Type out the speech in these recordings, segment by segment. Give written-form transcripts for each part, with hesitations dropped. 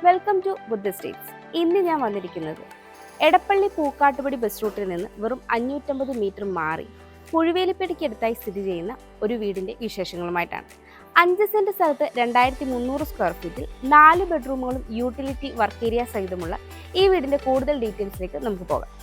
Welcome to Buddha States. ഇന്ന് ഞാൻ വന്നിരിക്കുന്നത് എടപ്പള്ളി പൂക്കാട്ടുപടി ബസ് റൂട്ടിൽ നിന്ന് വെറും 550 മീറ്റർ മാറി പുഴുവേലിപ്പടിക്കടുത്തായി സ്ഥിതി ചെയ്യുന്ന ഒരു വീടിന്റെ വിശേഷങ്ങളുമായിട്ടാണ്. 5 സെന്റ് സ്ഥലത്ത് 2300 സ്ക്വയർ ഫീറ്റിൽ 4 ബെഡ്റൂമുകളും യൂട്ടിലിറ്റി വർക്ക് ഏരിയ സഹിതമുള്ള ഈ വീടിന്റെ കൂടുതൽ ഡീറ്റെയിൽസിലേക്ക് നമുക്ക് പോകാം.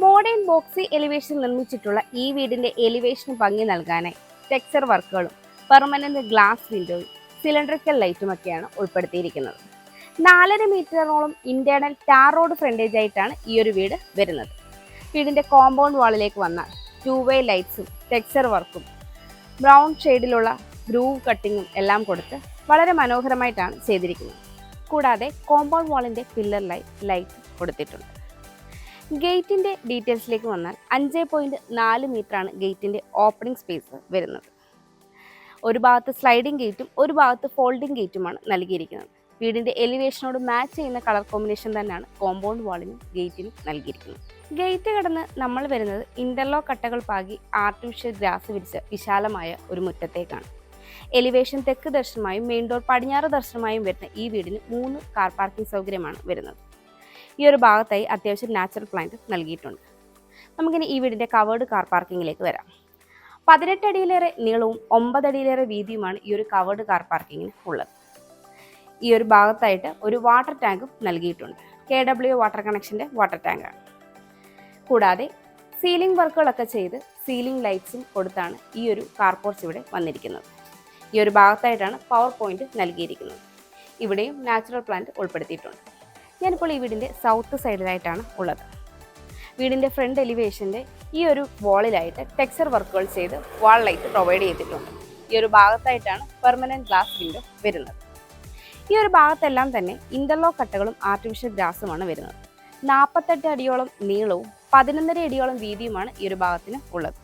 മോഡേൺ ബോക്സി എലിവേഷൻ നിർമ്മിച്ചിട്ടുള്ള ഈ വീടിന്റെ എലിവേഷന് ഭംഗി നൽകാനായി ടെക്സ്ചർ വർക്കുകളും പെർമനന്റ് ഗ്ലാസ് വിൻഡോയും സിലിണ്ടറിക്കൽ ലൈറ്റുമൊക്കെയാണ് ഉൾപ്പെടുത്തിയിരിക്കുന്നത്. 4.5 മീറ്ററോളം ഇന്റേണൽ ടാർ റോഡ് ഫ്രണ്ടേജ് ആയിട്ടാണ് ഈ ഒരു വീട് വരുന്നത്. വീടിന്റെ കോമ്പൗണ്ട് വാളിലേക്ക് വന്നാൽ 2-വേ ലൈറ്റ്സും ടെക്സ്ചർ വർക്കും ബ്രൗൺ ഷെയ്ഡിലുള്ള ഗ്രൂവ് കട്ടിങ്ങും എല്ലാം കൊടുത്ത് വളരെ മനോഹരമായിട്ടാണ് ചെയ്തിരിക്കുന്നത്. കൂടാതെ കോമ്പൗണ്ട് വാളിന്റെ പില്ലർ ലൈറ്റ് കൊടുത്തിട്ടുണ്ട്. ഗേറ്റിന്റെ ഡീറ്റെയിൽസിലേക്ക് വന്നാൽ 5.4 മീറ്ററാണ് ഗേറ്റിന്റെ ഓപ്പണിംഗ് സ്പേസ് വരുന്നത്. ഒരു ഭാഗത്ത് സ്ലൈഡിംഗ് ഗേറ്റും ഒരു ഭാഗത്ത് ഫോൾഡിംഗ് ഗേറ്റുമാണ് നൽകിയിരിക്കുന്നത്. വീടിന്റെ എലിവേഷനോട് മാച്ച് ചെയ്യുന്ന കളർ കോമ്പിനേഷൻ തന്നെയാണ് കോമ്പൗണ്ട് വാളിനും ഗേറ്റിനും നൽകിയിരിക്കുന്നത്. ഗേറ്റ് കടന്ന് നമ്മൾ വരുന്നത് ഇന്റർലോക്ക് കട്ടകൾ പാകി ആർട്ടിഫിഷ്യൽ ഗ്രാസ് വിരിച്ച വിശാലമായ ഒരു മുറ്റത്തേക്കാണ്. എലിവേഷൻ തെക്ക് ദർശനമായും മെയിൻ ഡോർ പടിഞ്ഞാറ് ദർശനമായും വരുന്ന ഈ വീടിന് 3 കാർ പാർക്കിംഗ് സൗകര്യമാണ് വരുന്നത്. ഈ ഒരു ഭാഗത്തായി അത്യാവശ്യം നാച്ചുറൽ പ്ലാന്റ് നൽകിയിട്ടുണ്ട്. നമുക്കിനി ഈ വീടിൻ്റെ കവേർഡ് കാർ പാർക്കിങ്ങിലേക്ക് വരാം. 18 അടിയിലേറെ നീളവും 9 അടിയിലേറെ വീതിയുമാണ് ഈ ഒരു കവേർഡ് കാർ പാർക്കിങ്ങിന് ഉള്ളത്. ഈ ഒരു ഭാഗത്തായിട്ട് ഒരു വാട്ടർ ടാങ്കും നൽകിയിട്ടുണ്ട്. KW വാട്ടർ കണക്ഷൻ്റെ വാട്ടർ ടാങ്കാണ്. കൂടാതെ സീലിംഗ് വർക്കുകളൊക്കെ ചെയ്ത് സീലിംഗ് ലൈറ്റ്സും കൊടുത്താണ് ഈ ഒരു കാർ പോർച്ച് ഇവിടെ വന്നിരിക്കുന്നത്. ഈ ഒരു ഭാഗത്തായിട്ടാണ് പവർ പോയിന്റ് നൽകിയിരിക്കുന്നത്. ഇവിടെയും നാച്ചുറൽ പ്ലാന്റ് ഉൾപ്പെടുത്തിയിട്ടുണ്ട്. ഞാനിപ്പോൾ ഈ വീടിൻ്റെ സൗത്ത് സൈഡിലായിട്ടാണ് ഉള്ളത്. വീടിൻ്റെ ഫ്രണ്ട് എലിവേഷൻ്റെ ഈ ഒരു വാളിലായിട്ട് ടെക്സ്ചർ വർക്കുകൾ ചെയ്ത് വാൾ ലൈറ്റ് പ്രൊവൈഡ് ചെയ്തിട്ടുണ്ട്. ഈ ഒരു ഭാഗത്തായിട്ടാണ് പെർമനൻറ്റ് ഗ്ലാസ് വിൻഡോ വരുന്നത്. ഈ ഒരു ഭാഗത്തെല്ലാം തന്നെ ഇന്റർലോക്ക് കട്ടകളും ആർട്ടിഫിഷ്യൽ ഗ്രാസുമാണ് വരുന്നത്. 48 അടിയോളം നീളവും 11.5 അടിയോളം വീതിയുമാണ് ഈ ഒരു ഭാഗത്തിന് ഉള്ളത്.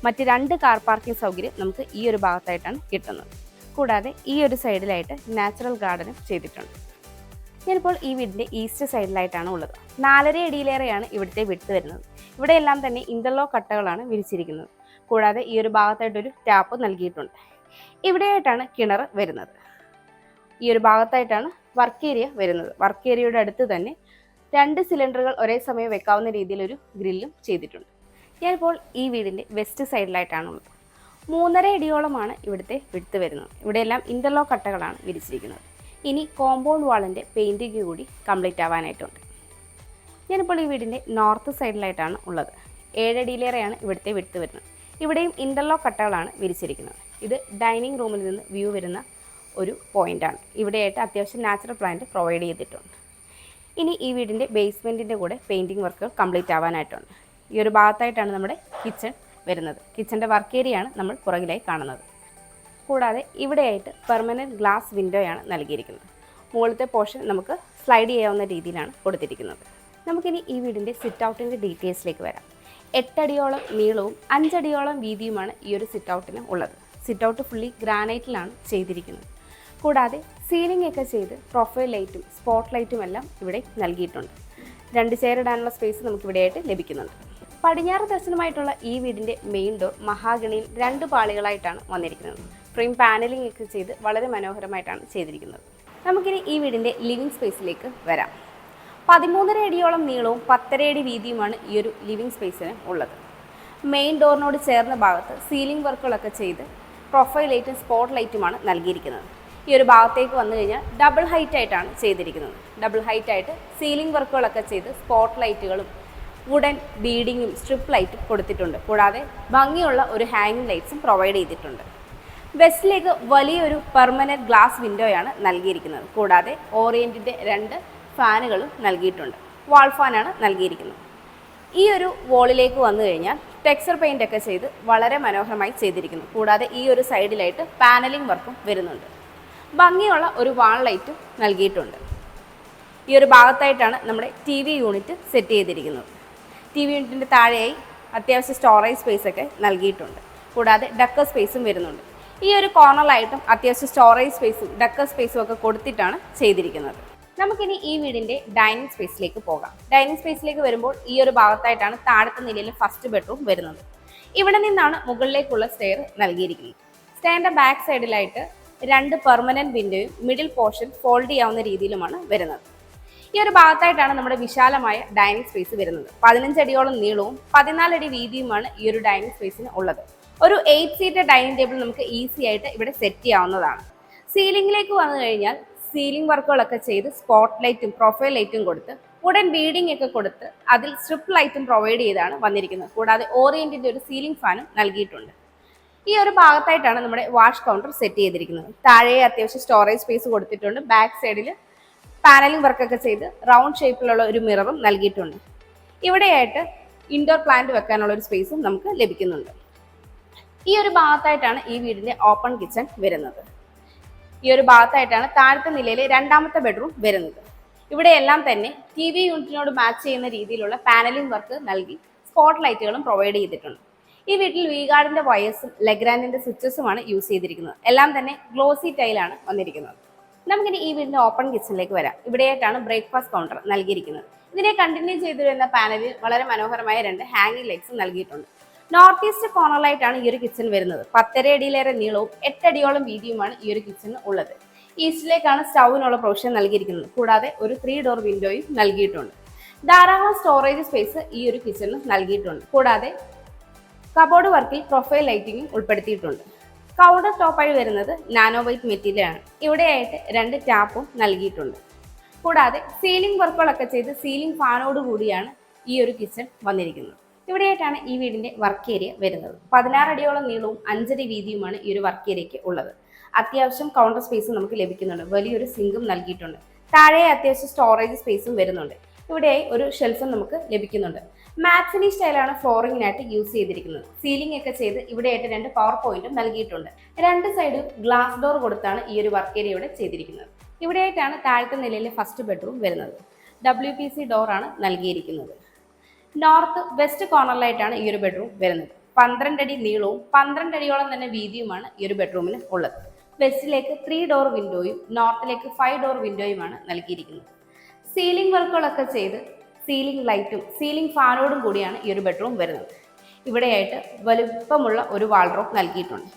മറ്റ് 2 കാർ പാർക്കിംഗ് സൗകര്യം നമുക്ക് ഈ ഒരു ഭാഗത്തായിട്ടാണ് കിട്ടുന്നത്. കൂടാതെ ഈ ഒരു സൈഡിലായിട്ട് നാച്ചുറൽ ഗാർഡനും ചെയ്തിട്ടുണ്ട്. ഞാനിപ്പോൾ ഈ വീടിൻ്റെ ഈസ്റ്റ് സൈഡിലായിട്ടാണ് ഉള്ളത്. 4.5 അടിയിലേറെയാണ് ഇവിടുത്തെ വിഡ്ത് വരുന്നത്. ഇവിടെയെല്ലാം തന്നെ ഇന്റർലോക്ക് കട്ടകളാണ് വിരിച്ചിരിക്കുന്നത്. കൂടാതെ ഈ ഒരു ഭാഗത്തായിട്ടൊരു ടാപ്പ് നൽകിയിട്ടുണ്ട്. ഇവിടെയായിട്ടാണ് കിണർ വരുന്നത്. ഈ ഒരു ഭാഗത്തായിട്ടാണ് വർക്ക് ഏരിയ വരുന്നത്. വർക്ക് ഏരിയയുടെ അടുത്ത് തന്നെ 2 സിലിണ്ടറുകൾ ഒരേ സമയം വെക്കാവുന്ന രീതിയിലൊരു ഗ്രില്ലും ചെയ്തിട്ടുണ്ട്. ഞാനിപ്പോൾ ഈ വീടിൻ്റെ വെസ്റ്റ് സൈഡിലായിട്ടാണ് ഉള്ളത്. 3.5 അടിയോളമാണ് ഇവിടുത്തെ വിഡ്ത് വരുന്നത്. ഇവിടെയെല്ലാം ഇന്റർലോക്ക് കട്ടകളാണ് വിരിച്ചിരിക്കുന്നത്. ഇനി കോമ്പൗണ്ട് വാളിൻ്റെ പെയിൻറ്റിങ് കൂടി കംപ്ലീറ്റ് ആവാനായിട്ടുണ്ട്. ഞാനിപ്പോൾ ഈ വീടിൻ്റെ നോർത്ത് സൈഡിലായിട്ടാണ് ഉള്ളത്. 7 അടിയിലേറെയാണ് ഇവിടുത്തെ വിഡ്ത് വരുന്നത്. ഇവിടെയും ഇന്റർലോക്ക് കട്ടകളാണ് വിരിച്ചിരിക്കുന്നത്. ഇത് ഡൈനിങ് റൂമിൽ നിന്ന് വ്യൂ വരുന്ന ഒരു പോയിൻ്റാണ്. ഇവിടെയായിട്ട് അത്യാവശ്യം നാച്ചുറൽ പ്ലാന്റ് പ്രൊവൈഡ് ചെയ്തിട്ടുണ്ട്. ഇനി ഈ വീടിൻ്റെ ബേസ്മെൻറ്റിൻ്റെ കൂടെ പെയിൻറ്റിങ് വർക്കുകൾ കംപ്ലീറ്റ് ആവാനായിട്ടുണ്ട്. ഈ ഒരു ഭാഗത്തായിട്ടാണ് നമ്മുടെ കിച്ചൺ വരുന്നത്. കിച്ചൻ്റെ വർക്ക് ഏരിയയാണ് നമ്മൾ പുറകിലായി കാണുന്നത്. കൂടാതെ ഇവിടെയായിട്ട് പെർമനൻറ്റ് ഗ്ലാസ് വിൻഡോയാണ് നൽകിയിരിക്കുന്നത്. മുകളിലത്തെ പോർഷൻ നമുക്ക് സ്ലൈഡ് ചെയ്യാവുന്ന രീതിയിലാണ് കൊടുത്തിരിക്കുന്നത്. നമുക്കിനി ഈ വീടിൻ്റെ സിറ്റ് ഔട്ടിൻ്റെ ഡീറ്റെയിൽസിലേക്ക് വരാം. 8 അടിയോളം നീളവും 5 അടിയോളം വീതിയുമാണ് ഈ ഒരു സിറ്റ് ഔട്ടിന് ഉള്ളത്. സിറ്റ് ഔട്ട് ഫുള്ളി ഗ്രാനൈറ്റിലാണ് ചെയ്തിരിക്കുന്നത്. കൂടാതെ സീലിംഗ് ഒക്കെ ചെയ്ത് പ്രൊഫൈൽ ലൈറ്റും സ്പോട്ട് ലൈറ്റും എല്ലാം ഇവിടെ നൽകിയിട്ടുണ്ട്. 2 ചെയർ ഇടാനുള്ള സ്പേസ് നമുക്കിവിടെയായിട്ട് ലഭിക്കുന്നുണ്ട്. പടിഞ്ഞാറ് ദർശനമായിട്ടുള്ള ഈ വീടിൻ്റെ മെയിൻ ഡോർ മഹാഗണിയിൽ 2 പാളികളായിട്ടാണ് വന്നിരിക്കുന്നത്. ഫ്രെയിം പാനലിംഗ് ഒക്കെ ചെയ്ത് വളരെ മനോഹരമായിട്ടാണ് ചെയ്തിരിക്കുന്നത്. നമുക്കിനി ഈ വീടിൻ്റെ ലിവിങ് സ്പേസിലേക്ക് വരാം. 13.5 അടിയോളം നീളവും 10.5 അടി വീതിയുമാണ് ഈ ഒരു ലിവിങ് സ്പേസിന് ഉള്ളത്. മെയിൻ ഡോറിനോട് ചേർന്ന ഭാഗത്ത് സീലിംഗ് വർക്കുകളൊക്കെ ചെയ്ത് പ്രൊഫൈൽ ലൈറ്റും സ്പോട്ട് ലൈറ്റുമാണ് നൽകിയിരിക്കുന്നത്. ഈ ഒരു ഭാഗത്തേക്ക് വന്നു കഴിഞ്ഞാൽ ഡബിൾ ഹൈറ്റ് ആയിട്ടാണ് ചെയ്തിരിക്കുന്നത്. ഡബിൾ ഹൈറ്റ് ആയിട്ട് സീലിംഗ് വർക്കുകളൊക്കെ ചെയ്ത് സ്പോട്ട് ലൈറ്റുകളും വുഡൻ ബീഡിങ്ങും സ്ട്രിപ്പ് ലൈറ്റും കൊടുത്തിട്ടുണ്ട്. കൂടാതെ ഭംഗിയുള്ള ഒരു ഹാങ്ങിങ് ലൈറ്റ്സും പ്രൊവൈഡ് ചെയ്തിട്ടുണ്ട്. വെസ്റ്റിലേക്ക് വലിയൊരു പെർമനൻറ്റ് ഗ്ലാസ് വിൻഡോയാണ് നൽകിയിരിക്കുന്നത്. കൂടാതെ ഓറിയൻറ്റിൻ്റെ 2 ഫാനുകളും നൽകിയിട്ടുണ്ട്. വാൾ ഫാനാണ് നൽകിയിരിക്കുന്നത്. ഈ ഒരു വോളിലേക്ക് വന്നു കഴിഞ്ഞാൽ ടെക്സ്ചർ പെയിൻ്റ് ഒക്കെ ചെയ്ത് വളരെ മനോഹരമായി ചെയ്തിരിക്കുന്നു. കൂടാതെ ഈ ഒരു സൈഡിലായിട്ട് പാനലിംഗ് വർക്കും വരുന്നുണ്ട്. ഭംഗിയുള്ള ഒരു വാൾ ലൈറ്റും നൽകിയിട്ടുണ്ട്. ഈ ഒരു ഭാഗത്തായിട്ടാണ് നമ്മുടെ TV യൂണിറ്റ് സെറ്റ് ചെയ്തിരിക്കുന്നത്. TV യൂണിറ്റിൻ്റെ താഴെയായി അത്യാവശ്യം സ്റ്റോറേജ് സ്പേസ് ഒക്കെ നൽകിയിട്ടുണ്ട്. കൂടാതെ ഡക്കർ സ്പേസും വരുന്നുണ്ട്. ഈ ഒരു കോർണറിലായിട്ടും അത്യാവശ്യം സ്റ്റോറേജ് സ്പേസും ഡക്കർ സ്പേസും ഒക്കെ കൊടുത്തിട്ടാണ് ചെയ്തിരിക്കുന്നത്. നമുക്കിനി ഈ വീടിൻ്റെ ഡൈനിങ് സ്പേസിലേക്ക് പോകാം. ഡൈനിങ് സ്പേസിലേക്ക് വരുമ്പോൾ ഈ ഒരു ഭാഗത്തായിട്ടാണ് താഴത്തെ നിലയിൽ ഫസ്റ്റ് ബെഡ്റൂം വരുന്നത്. ഇവിടെ നിന്നാണ് മുകളിലേക്കുള്ള സ്റ്റെയർ നൽകിയിരിക്കുന്നത്. സ്റ്റെയറിൻ്റെ ബാക്ക് സൈഡിലായിട്ട് 2 പെർമനന്റ് വിൻഡോയും മിഡിൽ പോർഷൻ ഫോൾഡ് ചെയ്യാവുന്ന രീതിയിലുമാണ് വരുന്നത്. ഈ ഒരു ഭാഗത്തായിട്ടാണ് നമ്മുടെ വിശാലമായ ഡൈനിങ് സ്പേസ് വരുന്നത്. 15 അടിയോളം നീളവും 14 അടി വീതിയുമാണ് ഈ ഒരു ഡൈനിങ് സ്പേസിന് ഉള്ളത്. ഒരു 8 സീറ്റർ ഡൈനിങ് ടേബിൾ നമുക്ക് ഈസി ആയിട്ട് ഇവിടെ സെറ്റ് ചെയ്യാവുന്നതാണ്. സീലിംഗിലേക്ക് വന്നു കഴിഞ്ഞാൽ സീലിംഗ് വർക്കുകളൊക്കെ ചെയ്ത് സ്പോട്ട് ലൈറ്റും പ്രൊഫൈൽ ലൈറ്റും കൊടുത്ത് ഉടൻ ബീഡിംഗ് ഒക്കെ കൊടുത്ത് അതിൽ സ്ട്രിപ്പ് ലൈറ്റും പ്രൊവൈഡ് ചെയ്താണ് വന്നിരിക്കുന്നത്. കൂടാതെ ഓറിയന്റിന്റെ ഒരു സീലിംഗ് ഫാനും നൽകിയിട്ടുണ്ട്. ഈ ഒരു ഭാഗത്തായിട്ടാണ് നമ്മുടെ വാഷ് കൗണ്ടർ സെറ്റ് ചെയ്തിരിക്കുന്നത്. താഴെ അത്യാവശ്യം സ്റ്റോറേജ് സ്പേസ് കൊടുത്തിട്ടുണ്ട്. ബാക്ക് സൈഡിൽ പാനലിംഗ് വർക്കൊക്കെ ചെയ്ത് റൗണ്ട് ഷേപ്പിലുള്ള ഒരു മിററും നൽകിയിട്ടുണ്ട്. ഇവിടെയായിട്ട് ഇൻഡോർ പ്ലാന്റ് വെക്കാനുള്ള ഒരു സ്പേസും നമുക്ക് ലഭിക്കുന്നുണ്ട്. ഈ ഒരു ഭാഗത്തായിട്ടാണ് ഈ വീടിന്റെ ഓപ്പൺ കിച്ചൺ വരുന്നത്. ഈ ഒരു ഭാഗത്തായിട്ടാണ് താഴത്തെ നിലയിലെ രണ്ടാമത്തെ ബെഡ്റൂം വരുന്നത്. ഇവിടെയെല്ലാം തന്നെ TV യൂണിറ്റിനോട് മാച്ച് ചെയ്യുന്ന രീതിയിലുള്ള പാനലിംഗ് വർക്ക് നൽകി സ്പോട്ട് ലൈറ്റുകളും പ്രൊവൈഡ് ചെയ്തിട്ടുണ്ട്. ഈ വീട്ടിൽ വീഗാർഡിന്റെ വയേഴ്സും ലെഗ്രാൻഡിന്റെ സ്വിച്ചസുമാണ് യൂസ് ചെയ്തിരിക്കുന്നത്. എല്ലാം തന്നെ ഗ്ലോസി ടൈലാണ് വന്നിരിക്കുന്നത്. നമുക്കിനി ഈ വീടിന്റെ ഓപ്പൺ കിച്ചണിലേക്ക് വരാം. ഇവിടെയായിട്ടാണ് ബ്രേക്ക്ഫാസ്റ്റ് കൗണ്ടർ നൽകിയിരിക്കുന്നത്. ഇതിനെ കണ്ടിന്യൂ ചെയ്തു വരുന്ന പാനലിൽ വളരെ മനോഹരമായ 2 ഹാങ്ങിങ് ലൈറ്റ്സും നൽകിയിട്ടുണ്ട്. നോർത്ത് ഈസ്റ്റ് കോർണറിലായിട്ടാണ് ഈ ഒരു കിച്ചൺ വരുന്നത്. 10.5 അടിയിലേറെ നീളവും 8 അടിയോളം വീതിയുമാണ് ഈ ഒരു കിച്ചണിന് ഉള്ളത്. ഈസ്റ്റിലേക്കാണ് സ്റ്റൗവിനുള്ള പ്രൊവിഷൻ നൽകിയിരിക്കുന്നത്. കൂടാതെ ഒരു 3 ഡോർ വിൻഡോയും നൽകിയിട്ടുണ്ട്. ധാരാളം സ്റ്റോറേജ് സ്പേസ് ഈ ഒരു കിച്ചണിന് നൽകിയിട്ടുണ്ട്. കൂടാതെ കബോർഡ് വർക്കിൽ പ്രൊഫൈൽ ലൈറ്റിംഗും ഉൾപ്പെടുത്തിയിട്ടുണ്ട്. കൗണ്ടർ ടോപ്പായി വരുന്നത് നാനോ വൈറ്റ് മെറ്റീരിയലാണ്. ഇവിടെയായിട്ട് 2 ടാപ്പും നൽകിയിട്ടുണ്ട്. കൂടാതെ സീലിംഗ് വർക്കുകളൊക്കെ ചെയ്ത് സീലിംഗ് ഫാനോട് കൂടിയാണ് ഈ ഒരു കിച്ചൺ വന്നിരിക്കുന്നത്. ഇവിടെയായിട്ടാണ് ഈ വീടിന്റെ വർക്ക് ഏരിയ വരുന്നത്. 16 അടിയോളം നീളവും 5 അടി വീതിയുമാണ് ഈ ഒരു വർക്ക് ഏരിയയ്ക്ക് ഉള്ളത്. അത്യാവശ്യം കൗണ്ടർ സ്പേസും നമുക്ക് ലഭിക്കുന്നുണ്ട്. വലിയൊരു സിങ്കും നൽകിയിട്ടുണ്ട്. താഴെ അത്യാവശ്യം സ്റ്റോറേജ് സ്പേസും വരുന്നുണ്ട്. ഇവിടെയായി ഒരു ഷെൽഫും നമുക്ക് ലഭിക്കുന്നുണ്ട്. മാറ്റ് ഫിനിഷ് സ്റ്റൈലാണ് ഫ്ലോറിങ്ങിനായിട്ട് യൂസ് ചെയ്തിരിക്കുന്നത്. സീലിംഗ് ഒക്കെ ചെയ്ത് ഇവിടെയായിട്ട് 2 പവർ പോയിന്റും നൽകിയിട്ടുണ്ട്. 2 സൈഡും ഗ്ലാസ് ഡോർ കൊടുത്താണ് ഈ ഒരു വർക്ക് ഏരിയ ഇവിടെ ചെയ്തിരിക്കുന്നത്. ഇവിടെയായിട്ടാണ് താഴത്തെ നിലയിലെ ഫസ്റ്റ് ബെഡ്റൂം വരുന്നത്. WPC ഡോറാണ് നൽകിയിരിക്കുന്നത്. നോർത്ത് വെസ്റ്റ് കോർണറിലായിട്ടാണ് ഈ ഒരു ബെഡ്റൂം വരുന്നത്. 12 അടി നീളവും 12 അടിയോളം തന്നെ വീതിയുമാണ് ഈ ഒരു ബെഡ്റൂമിന് ഉള്ളത്. വെസ്റ്റിലേക്ക് 3 ഡോർ വിൻഡോയും നോർത്തിലേക്ക് 5 ഡോർ വിൻഡോയുമാണ് നൽകിയിരിക്കുന്നത്. സീലിംഗ് വർക്കുകളൊക്കെ ചെയ്ത് സീലിംഗ് ലൈറ്റും സീലിംഗ് ഫാനോടും കൂടിയാണ് ഈ ഒരു ബെഡ്റൂം വരുന്നത്. ഇവിടെയായിട്ട് വലുപ്പമുള്ള ഒരു വാൾഡ്രോബ് നൽകിയിട്ടുണ്ട്.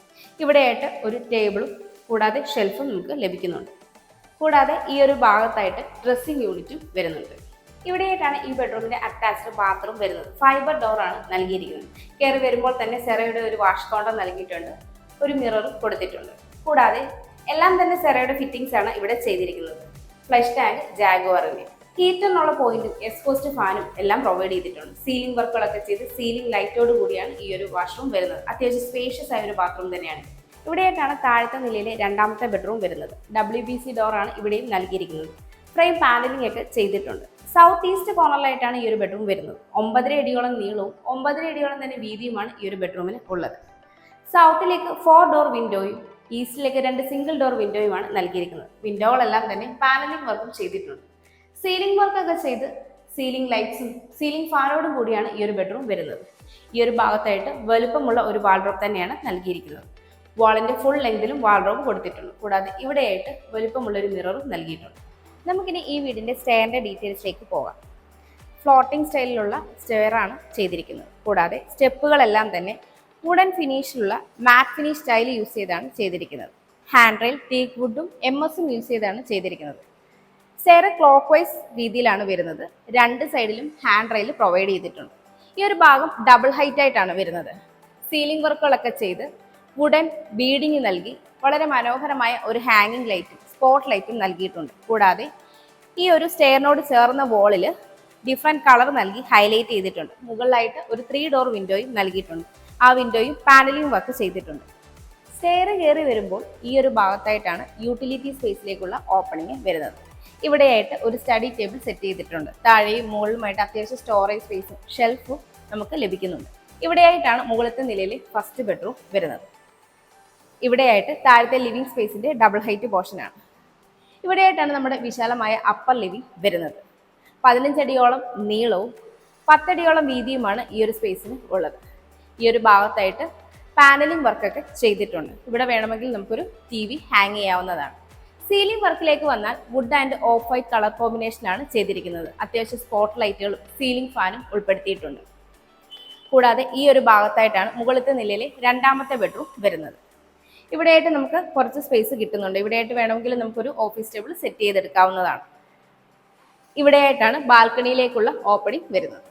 ഇവിടെയായിട്ട് ഒരു ടേബിളും കൂടാതെ ഷെൽഫും നമുക്ക് ലഭിക്കുന്നുണ്ട്. കൂടാതെ ഈ ഒരു ഭാഗത്തായിട്ട് ഡ്രസ്സിംഗ് യൂണിറ്റും വരുന്നുണ്ട്. ഇവിടെയായിട്ടാണ് ഈ ബെഡ്റൂമിന്റെ അറ്റാച്ച്ഡ് ബാത്റൂം വരുന്നത്. ഫൈബർ ഡോറാണ് നൽകിയിരിക്കുന്നത്. കയറി വരുമ്പോൾ തന്നെ സെറയുടെ ഒരു വാഷ് കൗണ്ടർ നൽകിയിട്ടുണ്ട്. ഒരു മിററും കൊടുത്തിട്ടുണ്ട്. കൂടാതെ എല്ലാം തന്നെ സെറയുടെ ഫിറ്റിംഗ്സ് ആണ് ഇവിടെ ചെയ്തിരിക്കുന്നത്. ഫ്ലഷ് ടാങ്ക് ജാഗ്വാറിന്റെ ഹീറ്ററിനുള്ള പോയിന്റും എക്സ്പോസ്റ്റ് ഫാനും എല്ലാം പ്രൊവൈഡ് ചെയ്തിട്ടുണ്ട്. സീലിംഗ് വർക്കുകളൊക്കെ ചെയ്ത് സീലിംഗ് ലൈറ്റോട് കൂടിയാണ് ഈ ഒരു വാഷ്റൂം വരുന്നത്. അത്യാവശ്യം സ്പേഷ്യസ് ആയ ഒരു ബാത്റൂം തന്നെയാണ്. ഇവിടെയായിട്ടാണ് താഴത്തെ നിലയിലെ രണ്ടാമത്തെ ബെഡ്റൂം വരുന്നത്. WPC ഡോറാണ് ഇവിടെയും നൽകിയിരിക്കുന്നത്. ഫ്രെയിം പാനലിംഗ് ഒക്കെ ചെയ്തിട്ടുണ്ട്. സൗത്ത് ഈസ്റ്റ് കോർണറിലായിട്ടാണ് ഈ ഒരു ബെഡ്റൂം വരുന്നത്. 9.5 അടിയോളം നീളവും 9.5 അടിയോളം തന്നെ വീതിയുമാണ് ഈ ഒരു ബെഡ്റൂമിന് ഉള്ളത്. സൗത്തിലേക്ക് 4 ഡോർ വിൻഡോയും ഈസ്റ്റിലേക്ക് 2 സിംഗിൾ ഡോർ വിൻഡോയുമാണ് നൽകിയിരിക്കുന്നത്. വിൻഡോകളെല്ലാം തന്നെ പാനലിംഗ് വർക്കും ചെയ്തിട്ടുണ്ട്. സീലിംഗ് വർക്കൊക്കെ ചെയ്ത് സീലിംഗ് ലൈറ്റ്സും സീലിംഗ് ഫാനോടും കൂടിയാണ് ഈ ഒരു ബെഡ്റൂം വരുന്നത്. ഈ ഒരു ഭാഗത്തായിട്ട് വലുപ്പമുള്ള ഒരു വാൾഡ്രോബ് തന്നെയാണ് നൽകിയിരിക്കുന്നത്. വാളിന്റെ ഫുൾ ലെങ്തിലും വാൾഡ്രോബ് കൊടുത്തിട്ടുണ്ട്. കൂടാതെ ഇവിടെയായിട്ട് വലുപ്പമുള്ള ഒരു മിററും നൽകിയിട്ടുണ്ട്. നമുക്കിനി ഈ വീടിന്റെ സ്റ്റെയറിന്റെ ഡീറ്റെയിൽസിലേക്ക് പോകാം. ഫ്ലോട്ടിംഗ് സ്റ്റൈലിലുള്ള സ്റ്റെയറാണ് ചെയ്തിരിക്കുന്നത്. കൂടാതെ സ്റ്റെപ്പുകളെല്ലാം തന്നെ വുഡൻ ഫിനിഷിലുള്ള മാറ്റ് ഫിനിഷ് സ്റ്റൈൽ യൂസ് ചെയ്താണ് ചെയ്തിരിക്കുന്നത്. ഹാൻഡ് റെയിൽ ടീക്ക് വുഡും MS യൂസ് ചെയ്താണ് ചെയ്തിരിക്കുന്നത്. സ്റ്റെയർ ക്ലോക്ക് വൈസ് രീതിയിലാണ് വരുന്നത്. 2 സൈഡിലും ഹാൻഡ് റെയിൽ പ്രൊവൈഡ് ചെയ്തിട്ടുണ്ട്. ഈ ഒരു ഭാഗം ഡബിൾ ഹൈറ്റ് ആയിട്ടാണ് വരുന്നത്. സീലിംഗ് വർക്കുകളൊക്കെ ചെയ്ത് വുഡൻ ബീഡിങ് നൽകി വളരെ മനോഹരമായ ഒരു ഹാങ്ങിങ് ലൈറ്റും സ്പോട്ട് ലൈറ്റും നൽകിയിട്ടുണ്ട്. കൂടാതെ ഈ ഒരു സ്റ്റെയറിനോട് ചേർന്ന വോളിൽ ഡിഫറെൻറ്റ് കളർ നൽകി ഹൈലൈറ്റ് ചെയ്തിട്ടുണ്ട്. മുകളിലായിട്ട് ഒരു 3 ഡോർ വിൻഡോയും നൽകിയിട്ടുണ്ട്. ആ വിൻഡോയും പാനലിംഗ് വർക്ക് ചെയ്തിട്ടുണ്ട്. സ്റ്റെയർ കയറി വരുമ്പോൾ ഈ ഒരു ഭാഗത്തായിട്ടാണ് യൂട്ടിലിറ്റി സ്പേസിലേക്കുള്ള ഓപ്പണിംഗ് വരുന്നത്. ഇവിടെയായിട്ട് ഒരു സ്റ്റഡി ടേബിൾ സെറ്റ് ചെയ്തിട്ടുണ്ട്. താഴെയും മുകളിലുമായിട്ട് അത്യാവശ്യം സ്റ്റോറേജ് സ്പേസും ഷെൽഫും നമുക്ക് ലഭിക്കുന്നുണ്ട്. ഇവിടെയായിട്ടാണ് മുകളിലത്തെ നിലയിൽ ഫസ്റ്റ് ബെഡ്റൂം വരുന്നത്. ഇവിടെയായിട്ട് താഴത്തെ ലിവിംഗ് സ്പേസിന്റെ ഡബിൾ ഹൈറ്റ് പോർഷനാണ്. ഇവിടെയായിട്ടാണ് നമ്മുടെ വിശാലമായ അപ്പർ ലിവിംഗ് വരുന്നത്. 15 അടിയോളം നീളവും 10 അടിയോളം വീതിയുമാണ് ഈ ഒരു സ്പേസിന് ഉള്ളത്. ഈ ഒരു ഭാഗത്തായിട്ട് പാനലിംഗ് വർക്കൊക്കെ ചെയ്തിട്ടുണ്ട്. ഇവിടെ വേണമെങ്കിൽ നമുക്കൊരു TV ഹാങ് ചെയ്യാവുന്നതാണ്. സീലിംഗ് വർക്കിലേക്ക് വന്നാൽ would and of white colour കോമ്പിനേഷനാണ് ചെയ്തിരിക്കുന്നത്. അത്യാവശ്യം സ്പോട്ട് ലൈറ്റുകളും സീലിംഗ് ഫാനും ഉൾപ്പെടുത്തിയിട്ടുണ്ട്. കൂടാതെ ഈ ഒരു ഭാഗത്തായിട്ടാണ് മുകളിലത്തെ നിലയിലെ രണ്ടാമത്തെ ബെഡ്റൂം വരുന്നത്. ഇവിടെയായിട്ട് നമുക്ക് കുറച്ച് സ്പേസ് കിട്ടുന്നുണ്ട്. ഇവിടെയായിട്ട് വേണമെങ്കിൽ നമുക്കൊരു ഓഫീസ് ടേബിൾ സെറ്റ് ചെയ്തെടുക്കാവുന്നതാണ്. ഇവിടെയായിട്ടാണ് ബാൽക്കണിയിലേക്കുള്ള ഓപ്പണിംഗ് വരുന്നത്.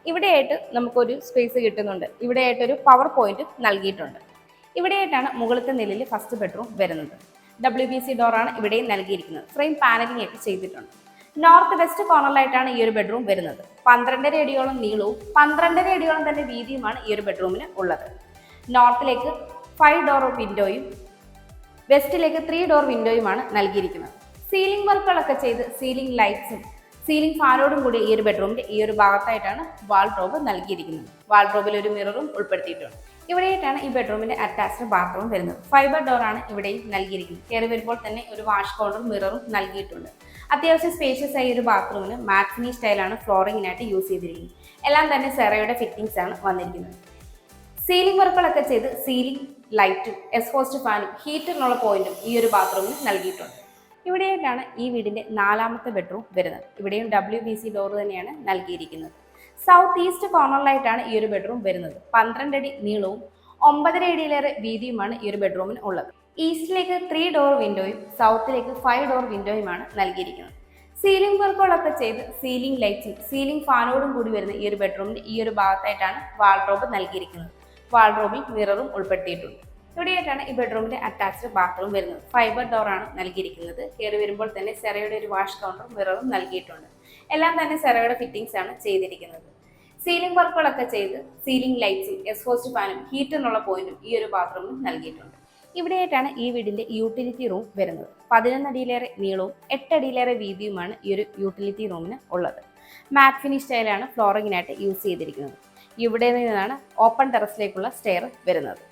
ഇവിടെയായിട്ട് നമുക്കൊരു സ്പേസ് കിട്ടുന്നുണ്ട്. ഇവിടെയായിട്ടൊരു പവർ പോയിന്റ് നൽകിയിട്ടുണ്ട്. ഇവിടെയായിട്ടാണ് മുകളിലത്തെ നിലയിൽ ഫസ്റ്റ് ബെഡ്റൂം വരുന്നത്. WBC ഡോറാണ് ഇവിടെയും നൽകിയിരിക്കുന്നത്. ഫ്രെയിം പാനലിംഗ് ഒക്കെ ചെയ്തിട്ടുണ്ട്. നോർത്ത് വെസ്റ്റ് കോർണറിലായിട്ടാണ് ഈ ഒരു ബെഡ്റൂം വരുന്നത്. 12.5 അടിയോളം നീളവും 12.5 അടിയോളം തന്നെ വീതിയുമാണ് ഈ ഒരു ബെഡ്റൂമിന് ഉള്ളത്. നോർത്തിലേക്ക് 5 ഡോർ വിൻഡോയും വെസ്റ്റിലേക്ക് 3 ഡോർ വിൻഡോയുമാണ് നൽകിയിരിക്കുന്നത്. സീലിംഗ് വർക്കുകളൊക്കെ ചെയ്ത് സീലിംഗ് ലൈറ്റ്സും സീലിംഗ് ഫാനോടും കൂടി ഈ ഒരു ബെഡ്റൂമിന്റെ ഈ ഒരു ഭാഗത്തായിട്ടാണ് വാൾഡ്രോബ് നൽകിയിരിക്കുന്നത്. വാൾഡ്രോബിൽ ഒരു മിററും ഉൾപ്പെടുത്തിയിട്ടുണ്ട്. ഇവിടെയായിട്ടാണ് ഈ ബെഡ്റൂമിന്റെ അറ്റാച്ച്ഡ് ബാത്റൂം വരുന്നത്. ഫൈബർ ഡോറാണ് ഇവിടെയും നൽകിയിരിക്കുന്നത്. കയറി വരുമ്പോൾ തന്നെ ഒരു വാഷ് കൗണ്ടറും മിററും നൽകിയിട്ടുണ്ട്. അത്യാവശ്യം സ്പേഷ്യസ് ആയ ഒരു ബാത്റൂമിന് മാറ്റ്നി സ്റ്റൈലാണ് ഫ്ലോറിങ്ങിനായിട്ട് യൂസ് ചെയ്തിരിക്കുന്നത്. എല്ലാം തന്നെ സെറയുടെ ഫിറ്റിംഗ്സ് ആണ് വന്നിരിക്കുന്നത്. സീലിംഗ് വർക്കുകളൊക്കെ ചെയ്ത് സീലിംഗ് ലൈറ്റും എക്സ്ഹോസ്റ്റ് ഫാനും ഹീറ്ററിനുള്ള പോയിന്റും ഈ ഒരു ബാത്റൂമിന് നൽകിയിട്ടുണ്ട്. ഇവിടെയായിട്ടാണ് ഈ വീടിന്റെ 4ാമത്തെ ബെഡ്റൂം വരുന്നത്. ഇവിടെയും WBC ഡോർ തന്നെയാണ് നൽകിയിരിക്കുന്നത്. സൗത്ത് ഈസ്റ്റ് കോർണറിലായിട്ടാണ് ഈ ഒരു ബെഡ്റൂം വരുന്നത്. 12 അടി നീളവും 9.5 അടിയിലേറെ വീതിയുമാണ് ഈ ഒരു ബെഡ്റൂമിന് ഉള്ളത്. ഈസ്റ്റിലേക്ക് 3 ഡോർ വിൻഡോയും സൗത്തിലേക്ക് 5 ഡോർ വിൻഡോയുമാണ് നൽകിയിരിക്കുന്നത്. സീലിംഗ് വർക്കുകളൊക്കെ ചെയ്ത് സീലിംഗ് ലൈറ്റും സീലിംഗ് ഫാനോടും കൂടി വരുന്ന ഈ ഒരു ബെഡ്റൂമിന്റെ ഈ ഒരു ഭാഗത്തായിട്ടാണ് വാൾഡ്രോബ് നൽകിയിരിക്കുന്നത്. വാൾഡ്രോബിൽ മിററും ഉൾപ്പെടുത്തിയിട്ടുണ്ട്. ഇവിടെയായിട്ടാണ് ഈ ബെഡ്റൂമിന്റെ അറ്റാച്ച്ഡ് ബാത്റൂം വരുന്നത്. ഫൈബർ ഡോറാണ് നൽകിയിരിക്കുന്നത്. കയറി വരുമ്പോൾ തന്നെ സെറയുടെ ഒരു വാഷ് കൗണ്ടറും മിററും നൽകിയിട്ടുണ്ട്. എല്ലാം തന്നെ സെറയുടെ ഫിറ്റിംഗ്സ് ആണ് ചെയ്തിരിക്കുന്നത്. സീലിംഗ് വർക്കുകളൊക്കെ ചെയ്ത് സീലിംഗ് ലൈറ്റ്സും എക്സ്ഹോസ്റ്റ് ഫാനും ഹീറ്ററിനുള്ള പോയിന്റും ഈ ഒരു ബാത്റൂമിൽ നൽകിയിട്ടുണ്ട്. ഇവിടെയായിട്ടാണ് ഈ വീടിന്റെ യൂട്ടിലിറ്റി റൂം വരുന്നത്. 11 അടിയിലേറെ നീളവും 8 അടിയിലേറെ വീതിയുമാണ് ഈ ഒരു യൂട്ടിലിറ്റി റൂമിന് ഉള്ളത്. മാറ്റ് ഫിനിഷ് സ്റ്റൈലാണ് ഫ്ലോറിങ്ങിനായിട്ട് യൂസ് ചെയ്തിരിക്കുന്നത്. ഇവിടെ നിന്നാണ് ഓപ്പൺ ടെറസിലേക്കുള്ള സ്റ്റെയർ വരുന്നത്.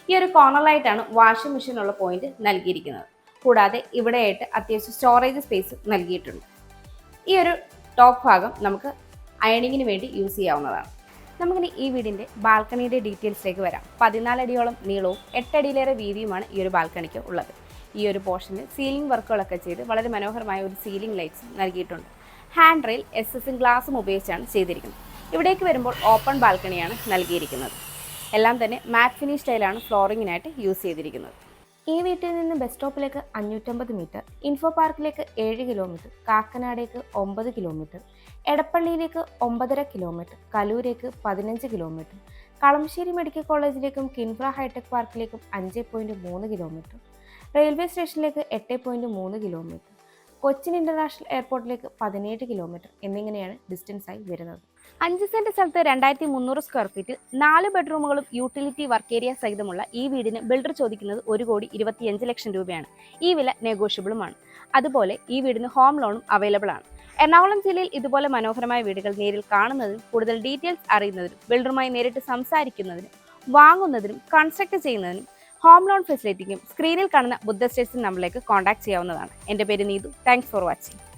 ഈ ഒരു കോർണറിലായിട്ടാണ് വാഷിംഗ് മെഷീനുള്ള പോയിന്റ് നൽകിയിരിക്കുന്നത്. കൂടാതെ ഇവിടെയായിട്ട് അത്യാവശ്യം സ്റ്റോറേജ് സ്പേസ് നൽകിയിട്ടുണ്ട്. ഈ ഒരു ടോപ്പ് ഭാഗം നമുക്ക് അയണിങ്ങിന് വേണ്ടി യൂസ് ചെയ്യാവുന്നതാണ്. നമുക്കിനി ഈ വീടിൻ്റെ ബാൽക്കണിയുടെ ഡീറ്റെയിൽസിലേക്ക് വരാം. 14 അടിയോളം നീളവും 8 അടിയിലേറെ വീതിയുമാണ് ഈ ഒരു ബാൽക്കണിക്ക് ഉള്ളത്. ഈ ഒരു പോർഷനിൽ സീലിംഗ് വർക്കുകളൊക്കെ ചെയ്ത് വളരെ മനോഹരമായ ഒരു സീലിംഗ് ലൈറ്റ്സ് നൽകിയിട്ടുണ്ട്. ഹാൻഡ് റെയിൽ SS ഗ്ലാസും ഉപയോഗിച്ചാണ് ചെയ്തിരിക്കുന്നത്. ഇവിടേക്ക് വരുമ്പോൾ ഓപ്പൺ ബാൽക്കണിയാണ് നൽകിയിരിക്കുന്നത്. എല്ലാം തന്നെ മാറ്റ് ഫിനിഷ് സ്റ്റൈലാണ് ഫ്ലോറിങ്ങിനായിട്ട് യൂസ് ചെയ്തിരിക്കുന്നത്. ഈ വീട്ടിൽ നിന്ന് ബസ് സ്റ്റോപ്പിലേക്ക് 550 മീറ്റർ, ഇൻഫോ പാർക്കിലേക്ക് 7 കിലോമീറ്റർ, കാക്കനാടേക്ക് 9 കിലോമീറ്റർ, എടപ്പള്ളിയിലേക്ക് 9.5 കിലോമീറ്റർ, കലൂരേക്ക് 15 കിലോമീറ്റർ, കളമശ്ശേരി മെഡിക്കൽ കോളേജിലേക്കും കിൻഫ്ര ഹൈടെക് പാർക്കിലേക്കും 5.3 കിലോമീറ്റർ, റെയിൽവേ സ്റ്റേഷനിലേക്ക് 8.3 കിലോമീറ്റർ, കൊച്ചിൻ ഇന്റർനാഷണൽ എയർപോർട്ടിലേക്ക് 17 കിലോമീറ്റർ എന്നിങ്ങനെയാണ് ഡിസ്റ്റൻസ് ആയി വരുന്നത്. 5 സെന്റ് സ്ഥലത്ത് 2300 സ്ക്വയർ ഫീറ്റിൽ 4 ബെഡ്റൂമുകളും യൂട്ടിലിറ്റി വർക്ക് ഏരിയ സഹിതമുള്ള ഈ വീടിന് ബിൽഡർ ചോദിക്കുന്നത് 1,25,00,000 രൂപയാണ്. ഈ വില നെഗോഷ്യബിളുമാണ്. അതുപോലെ ഈ വീടിന് ഹോം ലോണും അവൈലബിൾ ആണ്. എറണാകുളം ജില്ലയിൽ ഇതുപോലെ മനോഹരമായ വീടുകൾ നേരിൽ കാണുന്നതിനും കൂടുതൽ ഡീറ്റെയിൽസ് അറിയുന്നതിനും ബിൽഡറുമായി നേരിട്ട് സംസാരിക്കുന്നതിനും വാങ്ങുന്നതിനും കൺസ്ട്രക്ട് ചെയ്യുന്നതിനും ഹോം ലോൺ ഫെസിലിറ്റിക്കും സ്ക്രീനിൽ കാണുന്ന ബുദ്ധ സ്റ്റേഷൻ നമ്പറിലേക്ക് കോൺടാക്ട് ചെയ്യാവുന്നതാണ്. എൻ്റെ പേര് നീതു. Thanks for watching.